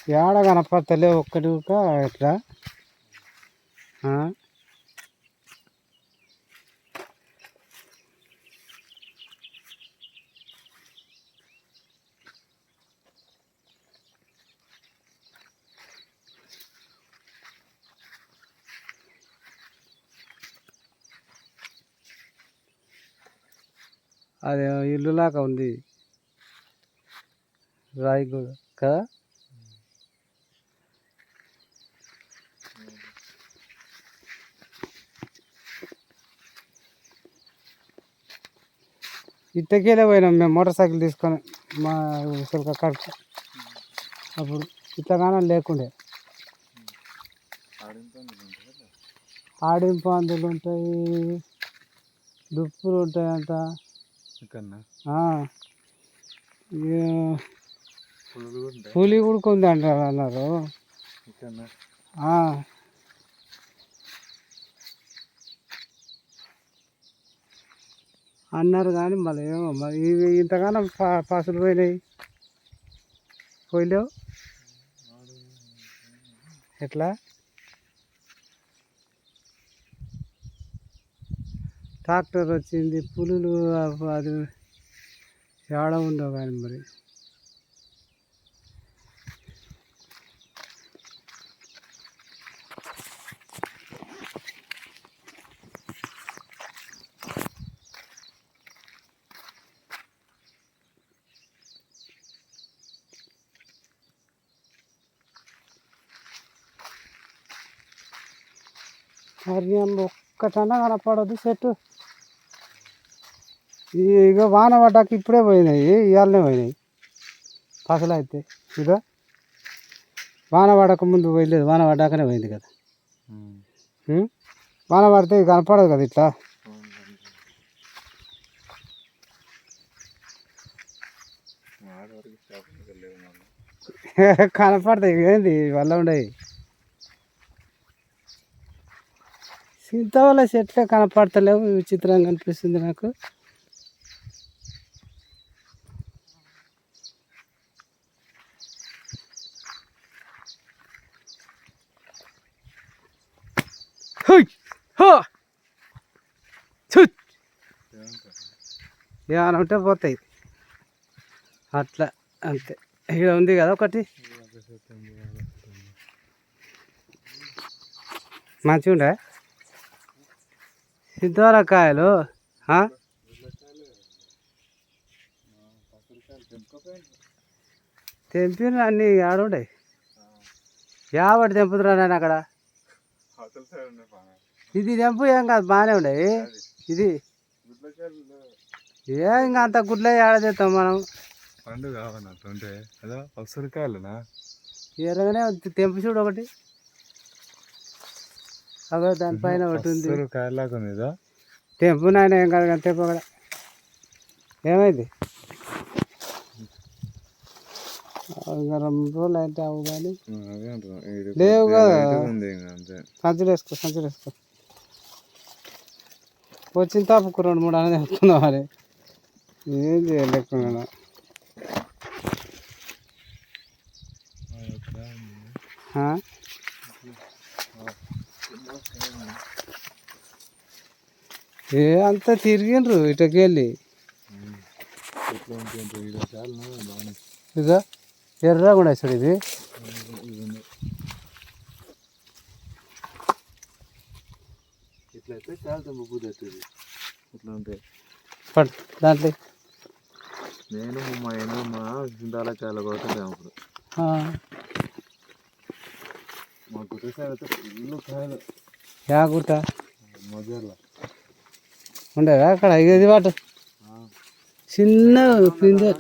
ఏడ కనపడతలే ఒక్కటి ఎట్లా అది ఇల్లులాగా ఉంది రాయి కదా. ఇట్టకేలే పోయినాం మేము మోటార్ సైకిల్ తీసుకొని మా ఉసురు కాడికి. అప్పుడు ఇట్లగానే లేకుండే ఆడింపు అందులు ఉంటాయి, దుప్పులు ఉంటాయి అంట. పులి ఉడుకుంది అంటారు అన్నారు. అన్నారు కానీ మళ్ళీ ఏమో మరి ఇవి ఇంతగానో పాసులు పోయినాయి. పోయలేవు ఎట్లా ట్రాక్టర్ వచ్చింది, పులులు అది ఏడ ఉందో కానీ మరి. మరి ఒక్కటన్నా కనపడదు చెట్టు. ఇక వాన పడ్డాక ఇప్పుడే పోయినాయి, ఇవాళనే పోయినాయి పసలు అయితే. ఇక వాన పడక ముందు పోయలేదు, వాన పడ్డాకనే పోయింది కదా. వాన పడితే కనపడదు కదా ఇట్లా. కనపడతాయి ఏంది వల్ల ఉండయి. సింతవల్ల చెట్లే కనపడతలేవు, విచిత్రంగా అనిపిస్తుంది నాకు. ఏమైనా ఉంటే పోతాయి అట్లా అంతే. ఇక్కడ ఉంది కదా ఒకటి మంచిగా ఉండే సింతవల్ల కాయలు. తెంపిన అన్నీ ఆడుండే యావటి తెంపుతురా నేను అక్కడ. ఇది తెంపు ఏం కాదు, బాగానే ఉండే. ఇది ఏ ఇంకా అంత గుడ్లే ఏడ తెస్తాం మనం. పండు కావాలంటే ఉసిరికాయలునా ఎరగానే తెంపు చూడు ఒకటి. అదో దానిపైన ఒకటి ఉంది తెంపు నాయన. ఏం కాదు కానీ తెంపు అక్కడ. ఏమైంది ఇంకా 2 రోజులు అయితే అవు కానీ లేవు కదా. సంచులు వేసుకో, సంచులు వేసుకో. వచ్చిన తప్పుకు 2-3 అనేది తెంపుకుందాం. మరి ఏం చేయలేకున్నా. ఏ అంతా తిరిగిండ్రు ఇటకెళ్ళి. ఇక ఎర్రగా కూడా సార్ ఇది. ఇట్లయితే చాలా తెంపు అవుతుంది. ఇట్లా ఉంటాయి దాంట్లో. నేను మా చింతాల చాలా కొడుతుంది అప్పుడు. మా గుట్ట సైడ్ అయితే ఫుల్ కాయలు. యా గుట్ట మధ్యలో ఉండేదా అక్కడ. ఇది వాటు చిన్న పిందె.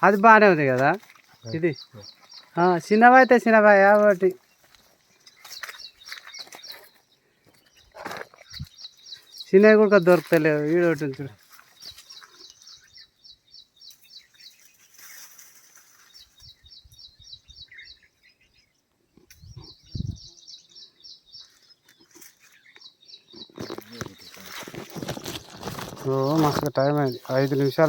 అది బాగానే ఉంది కదా. ఇది చిన్నవి అయితే చిన్నవి కాబట్టి చిన్నవి కూడా దొరుకుతలేవు. ఈడొకటి చూడు. మస్తు టైం అయింది 5 నిమిషాలు